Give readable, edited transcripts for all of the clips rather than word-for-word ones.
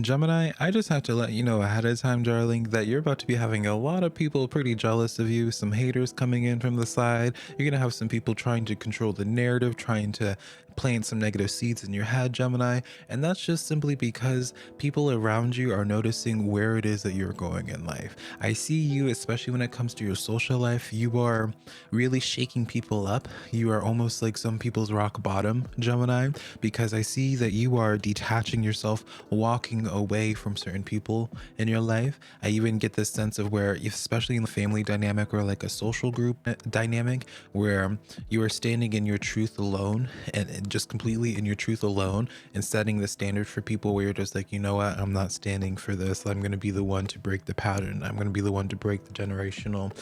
Gemini, I just have to let you know ahead of time, darling, that you're about to be having a lot of people pretty jealous of you, some haters coming in from the side. You're going to have some people trying to control the narrative, trying to plant some negative seeds in your head, Gemini. And that's just simply because people around you are noticing where it is that you're going in life. I see you, especially when it comes to your social life, you are really shaking people up. You are almost like some people's rock bottom, Gemini, because I see that you are detaching yourself, walking away from certain people in your life. I even get this sense of where, especially in the family dynamic or like a social group dynamic, where you are standing in your truth alone and just completely in your truth alone and setting the standard for people where you're just like, you know what, I'm not standing for this. I'm going to be the one to break the pattern. I'm going to be the one to break the generational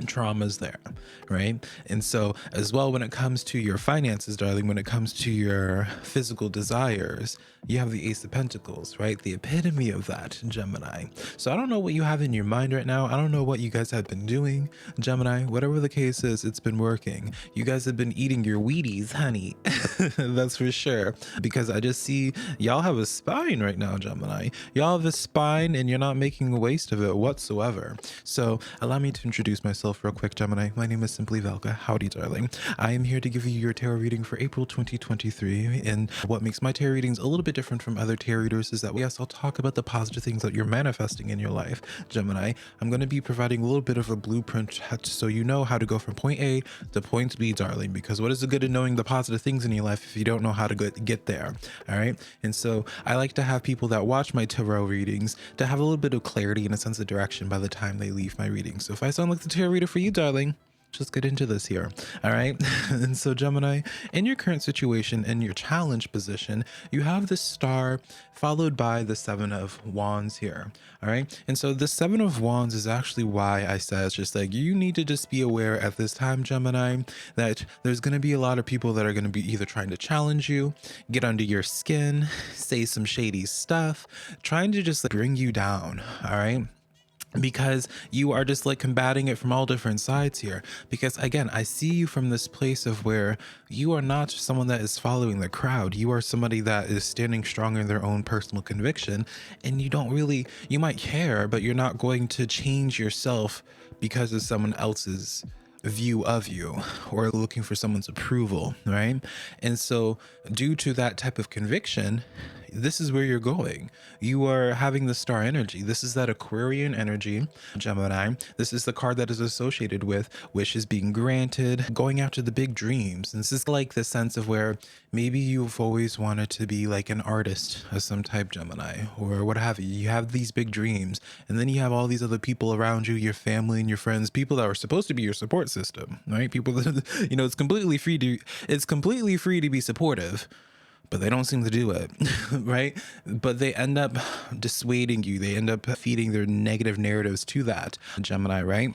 traumas there, right? And so as well, when it comes to your finances, darling, when it comes to your physical desires, you have the Ace of Pentacles, right? The epitome of that, Gemini. So I don't know what you have in your mind right now. I don't know what you guys have been doing, Gemini. Whatever the case is, it's been working. You guys have been eating your Wheaties, honey. That's for sure. Because I just see y'all have a spine right now, Gemini. Y'all have a spine and you're not making a waste of it whatsoever. So allow me to introduce myself real quick, Gemini. My name is SimplyVelca. Howdy, darling. I am here to give you your tarot reading for April 2023. And what makes my tarot readings a little bit different from other tarot readers is that, yes, I'll talk about the positive things that you're manifesting in your life, Gemini. I'm going to be providing a little bit of a blueprint so you know how to go from point A to point B, darling, because what is the good of knowing the positive things in your life if you don't know how to get there? All right. And so I like to have people that watch my tarot readings to have a little bit of clarity and a sense of direction by the time they leave my reading. So if I sound like the tarot reader for you, darling, just get into this here. All right. And so, Gemini, in your current situation, in your challenge position, you have the Star followed by the Seven of Wands here. All right. And so the Seven of Wands is actually why I said it's just like you need to just be aware at this time, Gemini, that there's going to be a lot of people that are going to be either trying to challenge you, get under your skin, say some shady stuff, trying to just like bring you down. All right. Because you are just like combating it from all different sides here. Because again, I see you from this place of where you are not someone that is following the crowd. You are somebody that is standing strong in their own personal conviction, and you don't really, you might care, but you're not going to change yourself because of someone else's view of you or looking for someone's approval, right? And so due to that type of conviction, this is where you're going. You are having the star energy. This is that Aquarian energy, Gemini. This is the card that is associated with wishes being granted, going after the big dreams. And this is like the sense of where maybe you've always wanted to be like an artist of some type, Gemini, or what have you. You have these big dreams, and then you have all these other people around you, your family and your friends, people that are supposed to be your support system, right? People that, you know, it's completely free to be supportive, but they don't seem to do it, right? But they end up dissuading you. They end up feeding their negative narratives to that, Gemini, right?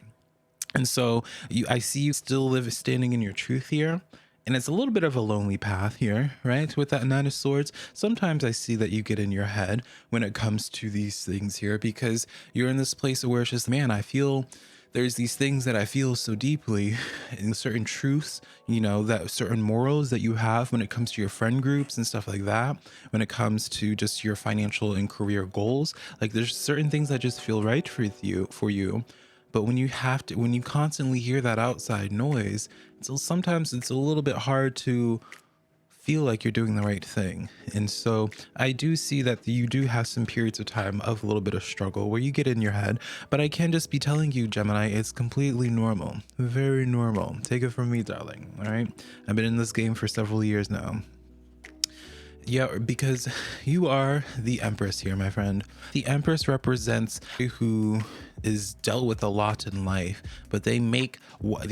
And so I see you still standing in your truth here. And it's a little bit of a lonely path here, right? With that Nine of Swords, sometimes I see that you get in your head when it comes to these things here, because you're in this place where it's just, man, I feel there's these things that I feel so deeply in certain truths, you know, that certain morals that you have when it comes to your friend groups and stuff like that, when it comes to just your financial and career goals. Like there's certain things that just feel right for you. But when you constantly hear that outside noise, sometimes it's a little bit hard to feel like you're doing the right thing. And so I do see that you do have some periods of time of a little bit of struggle where you get in your head, but I can just be telling you, Gemini, it's completely normal, very normal. Take it from me, darling. All right. I've been in this game for several years now. Yeah, because you are the Empress here, my friend. The Empress represents who is dealt with a lot in life, but the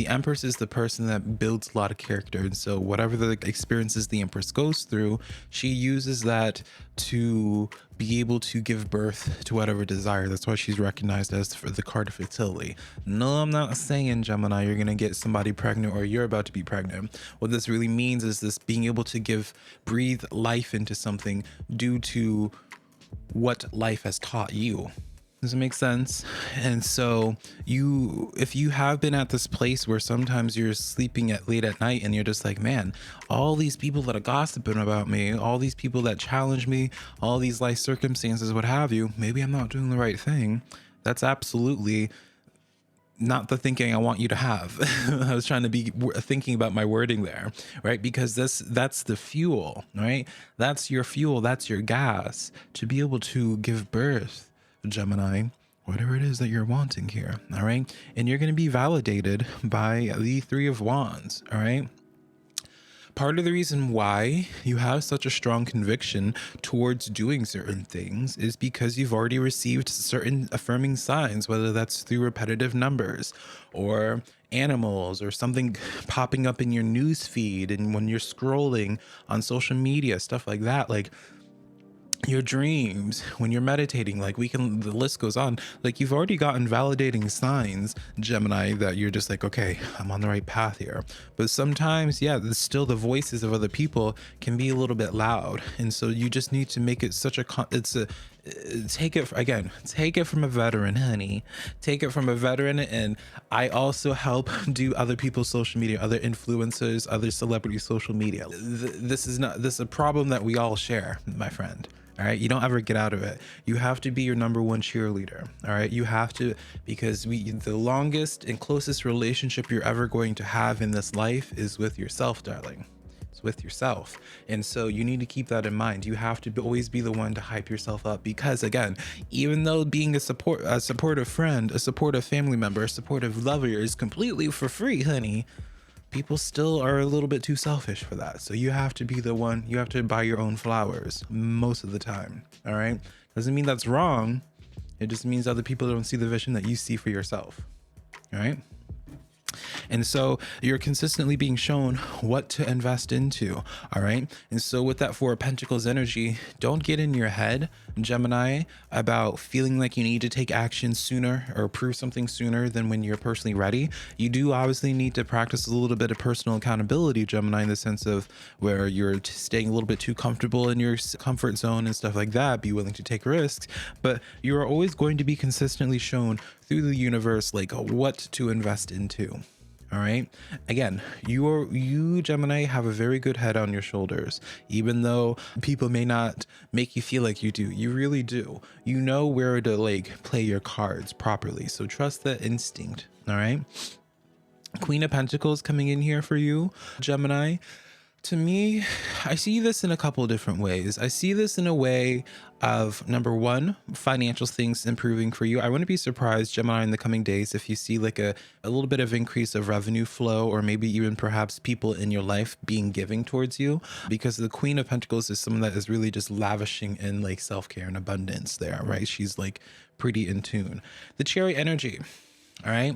Empress is the person that builds a lot of character. And so whatever the experiences the Empress goes through, she uses that to be able to give birth to whatever desire. That's why she's recognized as for the card of fertility. No, I'm not saying, Gemini, you're gonna get somebody pregnant or you're about to be pregnant. What this really means is this being able to breathe life into something due to what life has taught you. Does it make sense? And so if you have been at this place where sometimes you're sleeping at late at night and you're just like, man, all these people that are gossiping about me, all these people that challenge me, all these life circumstances, what have you, maybe I'm not doing the right thing. That's absolutely not the thinking I want you to have. I was trying to be thinking about my wording there, right? Because that's the fuel, right? That's your fuel. That's your gas to be able to give birth, Gemini, whatever it is that you're wanting here. All right. And you're going to be validated by the Three of Wands. All right. Part of the reason why you have such a strong conviction towards doing certain things is because you've already received certain affirming signs, whether that's through repetitive numbers or animals or something popping up in your news feed and when you're scrolling on social media, stuff like that. Like your dreams, when you're meditating, like the list goes on. Like you've already gotten validating signs, Gemini, that you're just like, okay, I'm on the right path here. But sometimes, yeah, still the voices of other people can be a little bit loud. And so you just need to make it take it from a veteran, honey. Take it from a veteran. And I also help do other people's social media, other influencers, other celebrity social media. This is a problem that we all share, my friend. All right. You don't ever get out of it. You have to be your number one cheerleader. All right. You have to, because the longest and closest relationship you're ever going to have in this life is with yourself, darling. It's with yourself. And so you need to keep that in mind. You have to always be the one to hype yourself up, because again, even though being a supportive friend, a supportive family member, a supportive lover is completely for free, honey, people still are a little bit too selfish for that. So you have to be the one, you have to buy your own flowers most of the time. All right. Doesn't mean that's wrong. It just means other people don't see the vision that you see for yourself. All right. And so you're consistently being shown what to invest into. All right. And so with that Four of Pentacles energy, don't get in your head, Gemini, about feeling like you need to take action sooner or prove something sooner than when you're personally ready. You do obviously need to practice a little bit of personal accountability, Gemini, in the sense of where you're staying a little bit too comfortable in your comfort zone and stuff like that. Be willing to take risks, but you're always going to be consistently shown through the universe, like what to invest into. All right. Again, you Gemini have a very good head on your shoulders, even though people may not make you feel like you do. You really do. You know where to like play your cards properly. So trust that instinct. All right. Queen of Pentacles coming in here for you, Gemini. To me, I see this in a couple of different ways. I see this in a way of, number one, financial things improving for you. I wouldn't be surprised, Gemini, in the coming days if you see like a little bit of increase of revenue flow, or maybe even perhaps people in your life being giving towards you, because the Queen of Pentacles is someone that is really just lavishing in like self-care and abundance there, right? She's like pretty in tune. The Chariot energy, all right?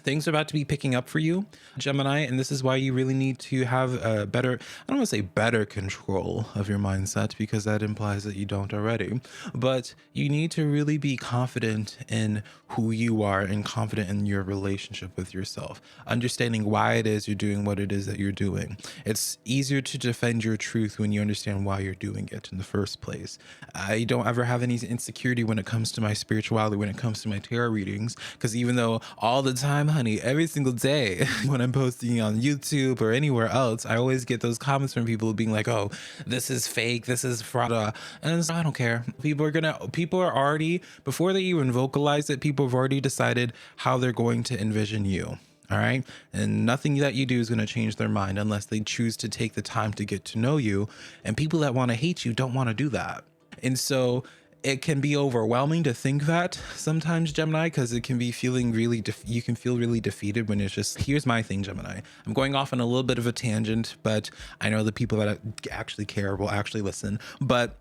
Things are about to be picking up for you, Gemini, and this is why you really need to have a better, I don't want to say better control of your mindset, because that implies that you don't already, but you need to really be confident in who you are and confident in your relationship with yourself, understanding why it is you're doing what it is that you're doing. It's easier to defend your truth when you understand why you're doing it in the first place. I don't ever have any insecurity when it comes to my spirituality, when it comes to my tarot readings, because even though all the time, honey, every single day when I'm posting on YouTube or anywhere else, I always get those comments from people being like, oh, this is fake, this is fraud. And so I don't care. People are already, before they even vocalize it, people have already decided how they're going to envision you. All right. And nothing that you do is going to change their mind unless they choose to take the time to get to know you. And people that want to hate you don't want to do that. And so it can be overwhelming to think that sometimes, Gemini, because it can be feeling really, you can feel really defeated when it's just, here's my thing, Gemini. I'm going off on a little bit of a tangent, but I know the people that actually care will actually listen. But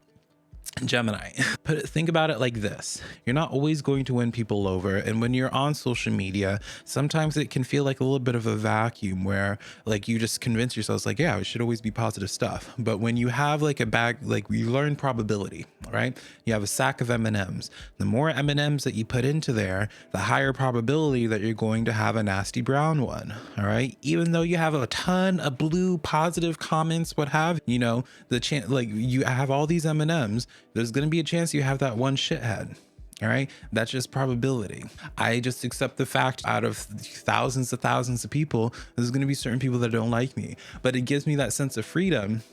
Gemini, think about it like this. You're not always going to win people over. And when you're on social media, sometimes it can feel like a little bit of a vacuum where like you just convince yourselves like, yeah, it should always be positive stuff. But when you have like a bag, like you learn probability, right? You have a sack of M&Ms. The more M&Ms that you put into there, the higher probability that you're going to have a nasty brown one. All right. Even though you have a ton of blue positive comments, what have, you know, the chance, like you have all these M&Ms, there's going to be a chance you have that one shithead. All right. That's just probability. I just accept the fact out of thousands of people, there's going to be certain people that don't like me, but it gives me that sense of freedom.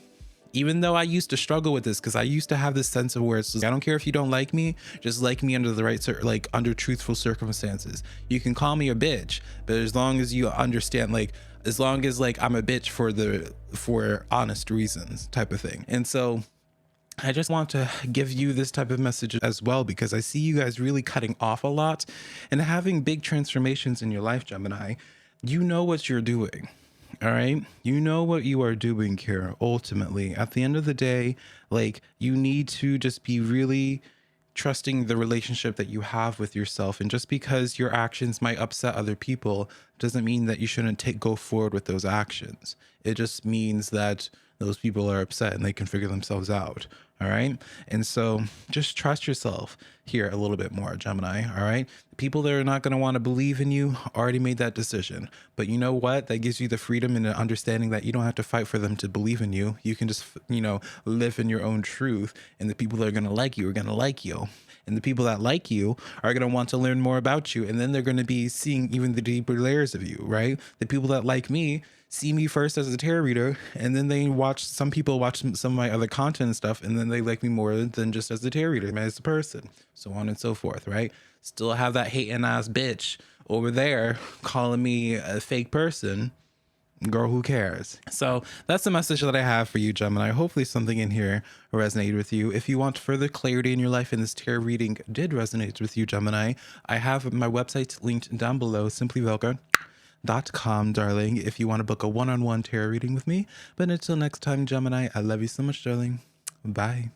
Even though I used to struggle with this, because I used to have this sense of where it's like, I don't care if you don't like me, just like me under the right, like under truthful circumstances. You can call me a bitch, but as long as you understand, like, as long as like I'm a bitch for honest reasons type of thing. And so I just want to give you this type of message as well, because I see you guys really cutting off a lot and having big transformations in your life, Gemini. You know what you're doing. All right. You know what you are doing here. Ultimately, at the end of the day, like, you need to just be really trusting the relationship that you have with yourself. And just because your actions might upset other people doesn't mean that you shouldn't go forward with those actions. It just means that those people are upset and they can figure themselves out. All right. And so just trust yourself here a little bit more, Gemini. All right. People that are not going to want to believe in you already made that decision. But you know what? That gives you the freedom and the understanding that you don't have to fight for them to believe in you. You can just, live in your own truth. And the people that are going to like you are going to like you. And the people that like you are going to want to learn more about you. And then they're going to be seeing even the deeper layers of you, right? The people that like me see me first as a tarot reader, and then some people watch some of my other content and stuff, and then they like me more than just as a tarot reader, as a person, so on and so forth, right? Still have that hating ass bitch over there calling me a fake person. Girl, who cares? So that's the message that I have for you, Gemini. Hopefully something in here resonated with you. If you want further clarity in your life and this tarot reading did resonate with you, Gemini, I have my website linked down below, SimplyVelca.com, darling, if you want to book a one-on-one tarot reading with me. But until next time, Gemini, I love you so much, darling. Bye.